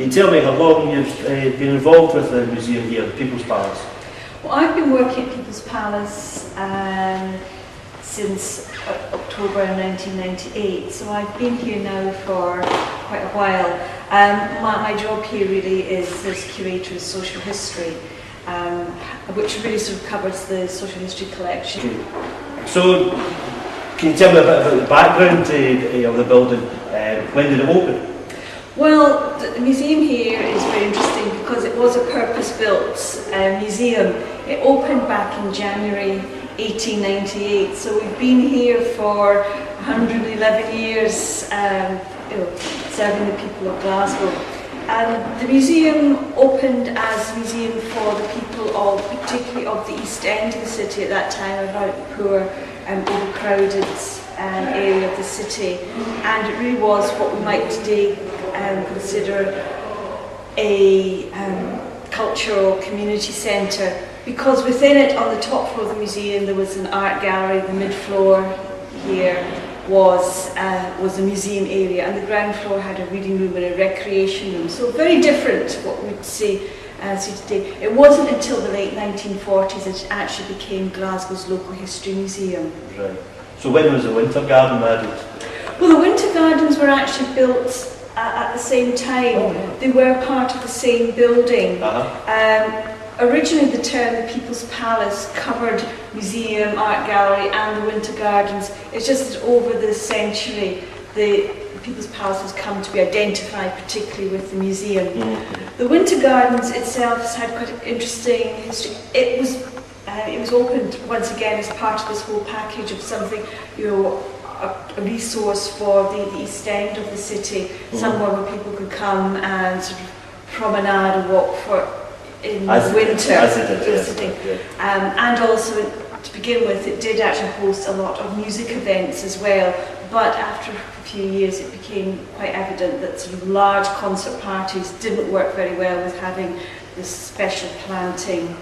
Can you tell me how long you've been involved with the museum here, the People's Palace? Well, I've been working at People's Palace since October 1998, so I've been here now for quite a while. My job here really is as curator of social history, which really sort of covers the social history collection. Okay. So, can you tell me a bit about the background of the building? When did it open? Well, the museum here is very interesting because it was a purpose-built museum. It opened back in January 1898, so we've been here for 111 years, serving the people of Glasgow. And the museum opened as a museum for the people of, particularly of the East End of the city at that time, about the poor and overcrowded area of the city, and it really was what we might today consider a cultural community centre, because within it, on the top floor of the museum, there was an art gallery. The mid-floor here was the museum area, and the ground floor had a reading room and a recreation room. So very different to what we'd see today. It wasn't until the late 1940s that it actually became Glasgow's local history museum. Right. So when was the Winter Garden added? Well, the Winter Gardens were actually built at the same time. Oh, yeah. They were part of the same building. Originally the term the People's Palace covered museum, art gallery and the Winter Gardens. It's just that over the century the People's Palace has come to be identified particularly with the museum. Mm-hmm. The Winter Gardens itself has had quite an interesting history. It was opened once again as part of this whole package of something, a resource for the East End of the city, somewhere where people could come and sort of promenade and walk in the winter. And also, to begin with, it did actually host a lot of music events as well. But after a few years, it became quite evident that sort of large concert parties didn't work very well with having this special planting.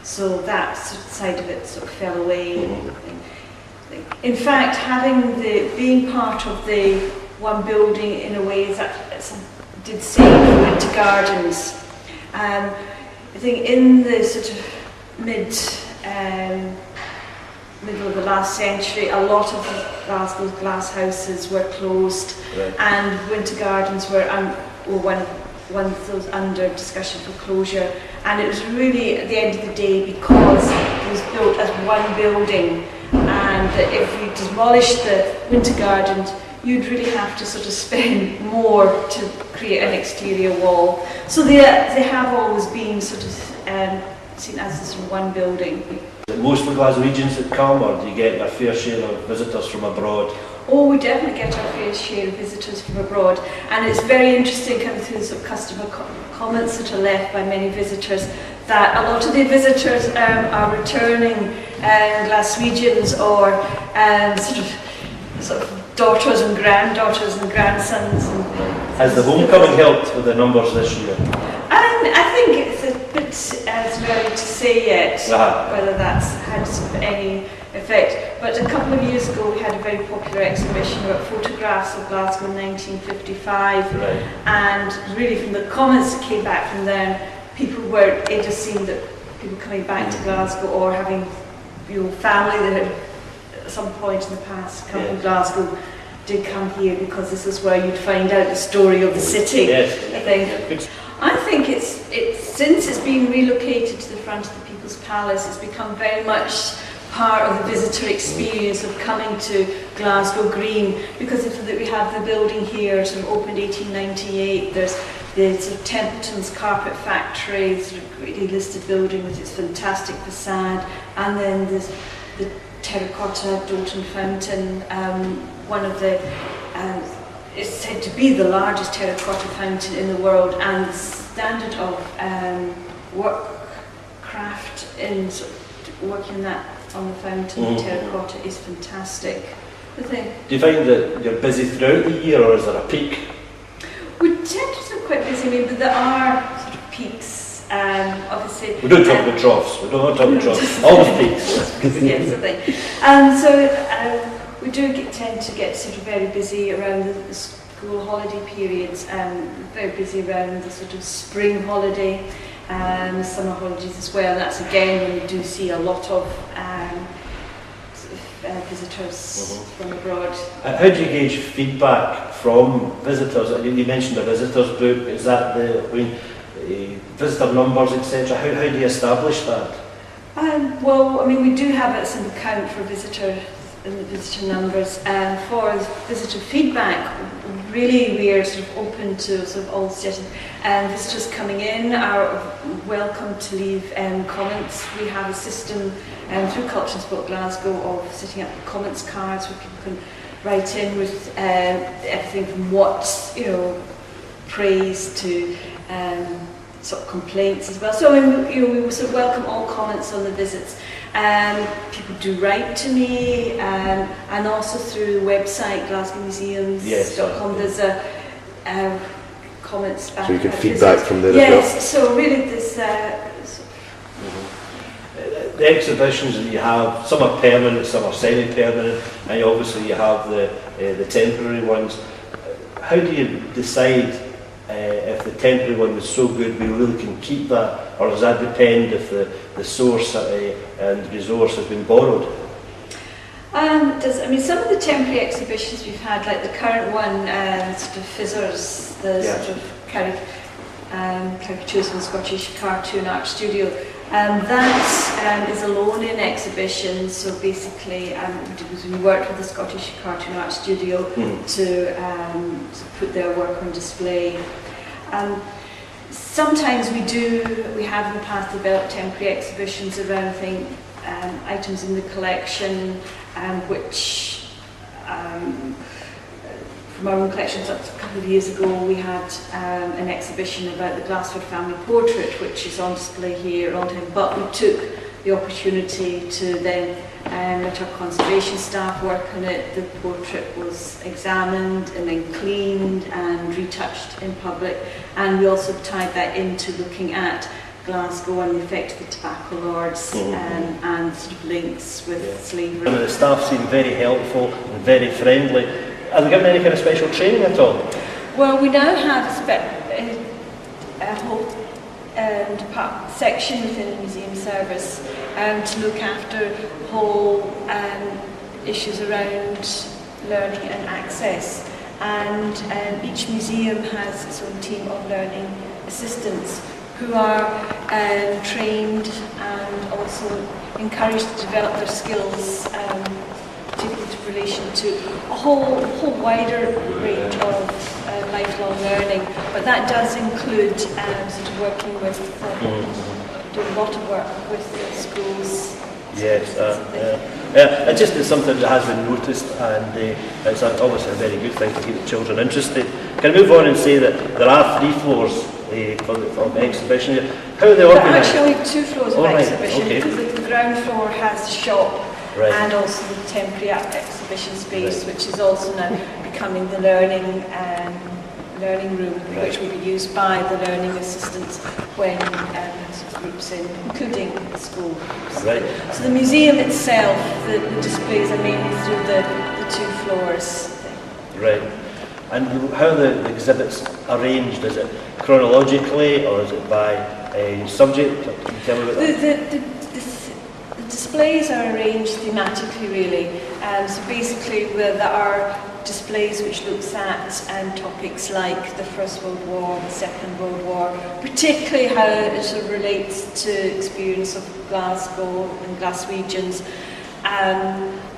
So that side of it sort of fell away. In fact, being part of the one building in a way that did save the Winter Gardens. I think in the sort of middle of the last century, a lot of Glasgow's glass houses were closed, right, and Winter Gardens were one of those under discussion for closure. And it was really, at the end of the day, because it was built as one building, and that if you demolished the Winter Gardens, you'd really have to sort of spend more to create an exterior wall. So they have always been sort of seen as this one building. Most of the Glaswegians that come, or do you get a fair share of visitors from abroad? Oh, we definitely get our fair share of visitors from abroad, and it's very interesting coming through the sort of customer comments that are left by many visitors, that a lot of the visitors are returning Glaswegians or sort of daughters and granddaughters and grandsons. Has the homecoming helped with the numbers this year? I think it's a bit early to say yet whether that's had any effect. But a couple of years ago we had a very popular exhibition about photographs of Glasgow in 1955, right, and really from the comments that came back from them, it just seemed that people coming back to Glasgow or having family that had at some point in the past come from Glasgow did come here because this is where you'd find out the story of the city. Yes. I think it's since it's been relocated to the front of the People's Palace, it's become very much part of the visitor experience of coming to Glasgow Green, because we have the building here, sort of opened 1898. There's the sort of Templeton's Carpet Factory, sort of greatly listed building with its fantastic facade, and then there's the terracotta Doulton Fountain, one of the it's said to be the largest terracotta fountain in the world, and the standard of workcraft in sort of working that on the fountain terracotta is fantastic. Do you find that you're busy throughout the year, or is there a peak? We tend to be quite busy, but there are sort of peaks. Obviously, we don't talk about troughs. We don't talk about troughs. Always peaks. Yes, I think. So we do tend to get sort of very busy around the school holiday periods, very busy around the sort of spring holiday, summer holidays as well. And that's again when we do see a lot of visitors from abroad. How do you gauge feedback from visitors? You mentioned a visitors book. Is that visitor numbers, etc.? How do you establish that? Well, I mean, we do have some account for visitor numbers. For visitor feedback, really we are sort of open to sort of all suggestions. Visitors coming in are welcome to leave comments. We have a system through Culture and Sport Glasgow of setting up comments cards where people can write in with everything from what, praise to sort of complaints as well. So we sort of welcome all comments on the visits. People do write to me, and also through the website glasgowmuseums.com. There's a comments back. So you can feedback from there. Yes. As well. So really, this. The exhibitions that you have, some are permanent, some are semi-permanent, and obviously you have the temporary ones. How do you decide if the temporary one was so good we really can keep that, or does that depend if the source and resource has been borrowed? Some of the temporary exhibitions we've had, like the current one, sort of Fizzers, the sort of caricatures from the Scottish Cartoon Art Studio, that is a loan-in exhibition. So basically, we worked with the Scottish Cartoon Art Studio to put their work on display. Sometimes we have in the past developed temporary exhibitions around items in the collection, which from our own collections. A couple of years ago we had an exhibition about the Glasgow family portrait, which is on display here all the time, but we took the opportunity to then let our conservation staff work on it. The portrait was examined and then cleaned and retouched in public, and we also tied that into looking at Glasgow and the effect of the tobacco lords and sort of links with slavery. The staff seem very helpful and very friendly. Have they given any kind of special training at all? Well, we now have a whole section within the museum service to look after whole issues around learning and access. And each museum has its own team of learning assistants who are trained and also encouraged to develop their skills, particularly in relation to a whole wider range of lifelong learning. But that does include sort of working with, doing a lot of work with the schools. Yes, it just is something that has been noticed, and it's obviously a very good thing to keep the children interested. Can I move on and say that there are 3 floors for the exhibition? How are they organised? There are actually 2 floors of exhibition. Okay. The ground floor has the shop and also the temporary exhibition space, which is also now becoming the learning room, which will be used by the learning assistants when groups in, including school groups. Right. So the museum itself, the displays are mainly through the 2 floors. Right. And how are the exhibits arranged? Is it chronologically or is it by subject? Can you tell me about that? The displays are arranged thematically, really. So basically, there are displays which looks at topics like the First World War, the Second World War, particularly how it sort of relates to experience of Glasgow and Glaswegians.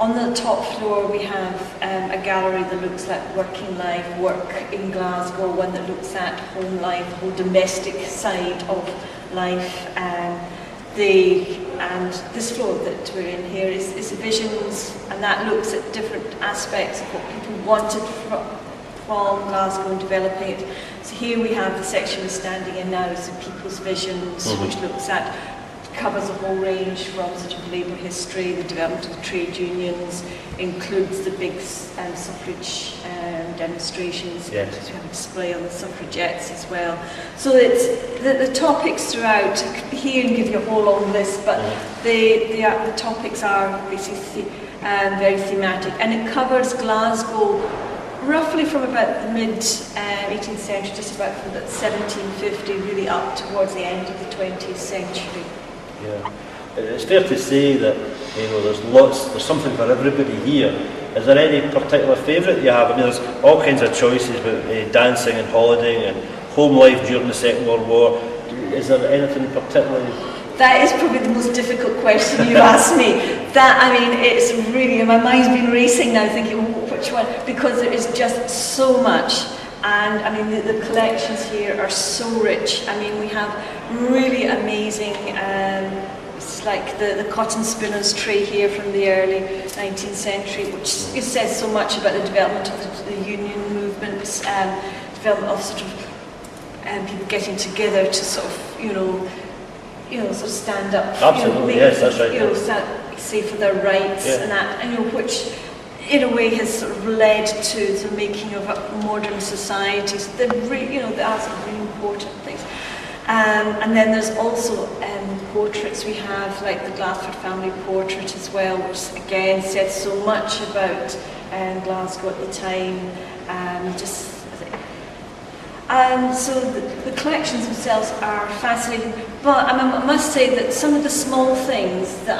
On the top floor we have a gallery that looks at working life, work in Glasgow, one that looks at home life, the whole domestic side of life. And this floor that we're in here is visions, and that looks at different aspects of what people wanted from Glasgow and developing it. So here we have the section we're standing in now, is the people's visions, which looks at, covers a whole range from sort of labour history, the development of the trade unions, includes the big suffrage demonstrations. Yes. We have a display on the suffragettes as well. So it's the topics throughout. I could be here and give you a whole long list, but the topics are basically very thematic, and it covers Glasgow roughly from about the mid 18th century, just about from about 1750, really up towards the end of the 20th century. Yeah, it's fair to say that there's something for everybody here. Is there any particular favourite you have? I mean, there's all kinds of choices about dancing and holidaying and home life during the Second World War. Is there anything particularly? That is probably the most difficult question you've asked me. That, I mean, it's really, my mind's been racing now thinking, which one? Because there is just so much. And I mean, the collections here are so rich. I mean, we have really amazing, it's like the cotton spinner's tray here from the early 19th century, which says so much about the development of the union movement, development of sort of people getting together to sort of, sort of stand up. Absolutely, yes, that's right. Say for their rights and that, and which in a way has sort of led to the making of modern societies. The arts are really important things. And then there's also portraits. We have like the Glasford family portrait as well, which again says so much about Glasgow at the time. And so the collections themselves are fascinating, but I must say that some of the small things that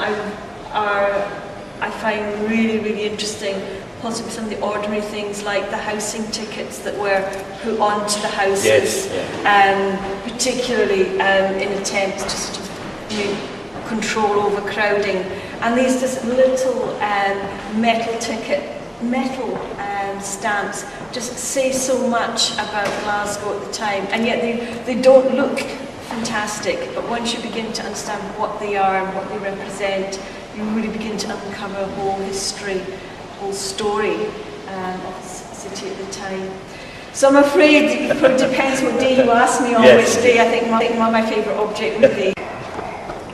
I find really, really interesting, possibly some of the ordinary things like the housing tickets that were put onto the houses, particularly in attempts to sort of control overcrowding. And these just little metal stamps just say so much about Glasgow at the time, and yet they don't look fantastic, but once you begin to understand what they are and what they represent, you really begin to uncover a whole history, whole story of the city at the time. So I'm afraid it probably depends what day you ask me on, which day I think my favourite object would be.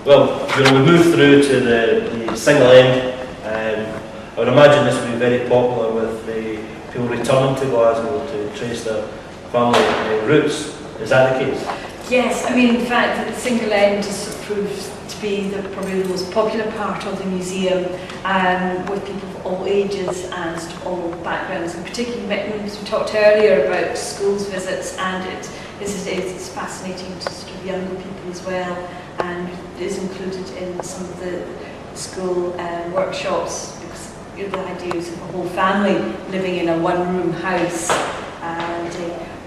Well, we move through to the single end. I would imagine this would be very popular with the people returning to Glasgow to trace their family roots. Is that the case? Yes, I mean, in fact, the single end has proved to be probably the most popular part of the museum, with people of all ages and sort of all backgrounds, and particularly because we talked earlier about schools visits, and it's fascinating to sort of younger people as well, and it is included in some of the school workshops, because the idea is of a whole family living in a one-room house.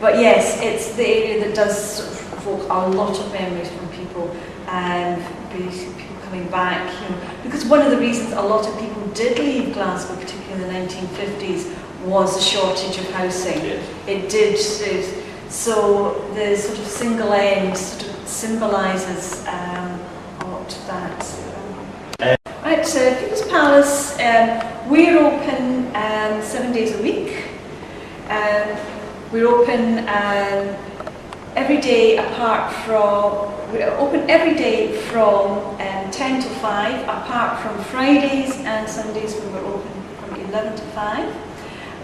But yes, it's the area that does sort of evoke a lot of memories from people, and people coming back. Because one of the reasons a lot of people did leave Glasgow, particularly in the 1950s, was the shortage of housing. Yes. It did. So the sort of single end sort of symbolises a lot of that. Right, so People's Palace, we're open 7 days a week. We're open every day we're open every day from 10 to 5, apart from Fridays and Sundays when we're open from 11 to 5.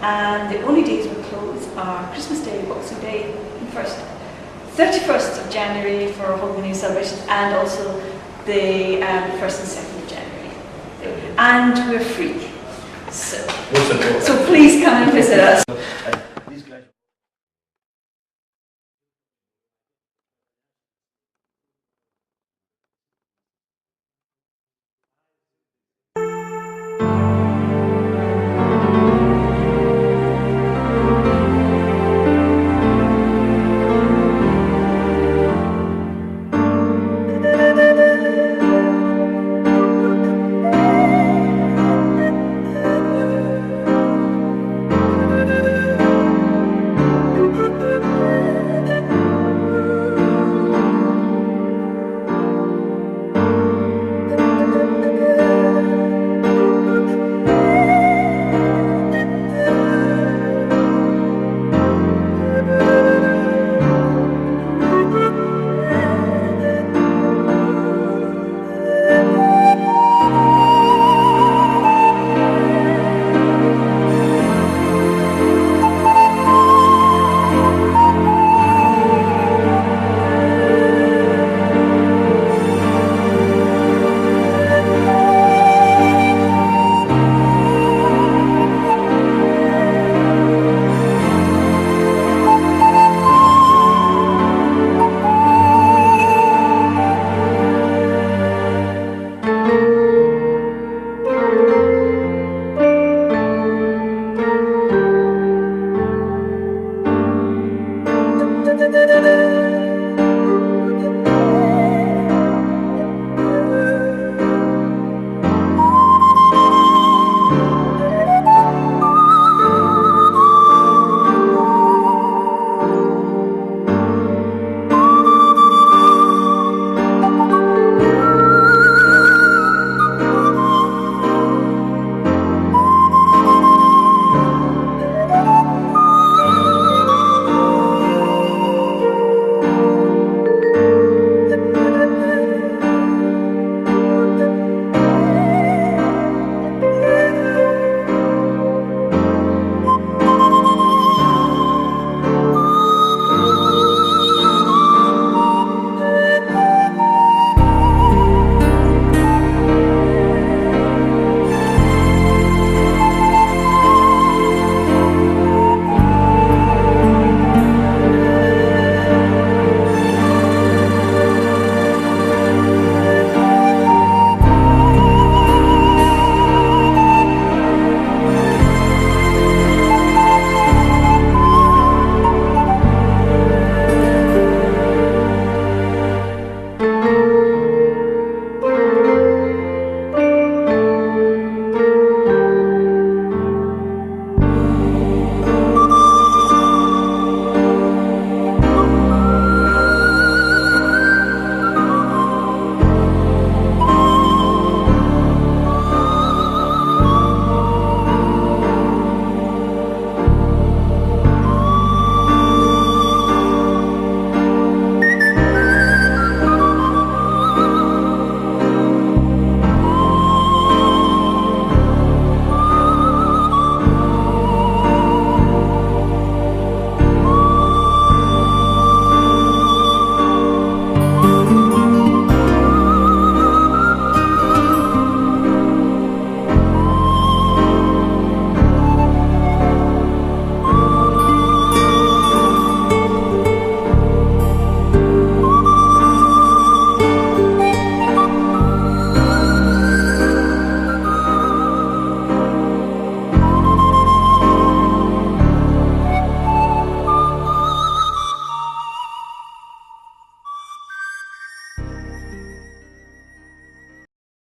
And the only days we're closed are Christmas Day, Boxing Day, and 31st of January for Hogmanay celebrations, and also the 1st and 2nd of January. And we're free. So please come and visit us.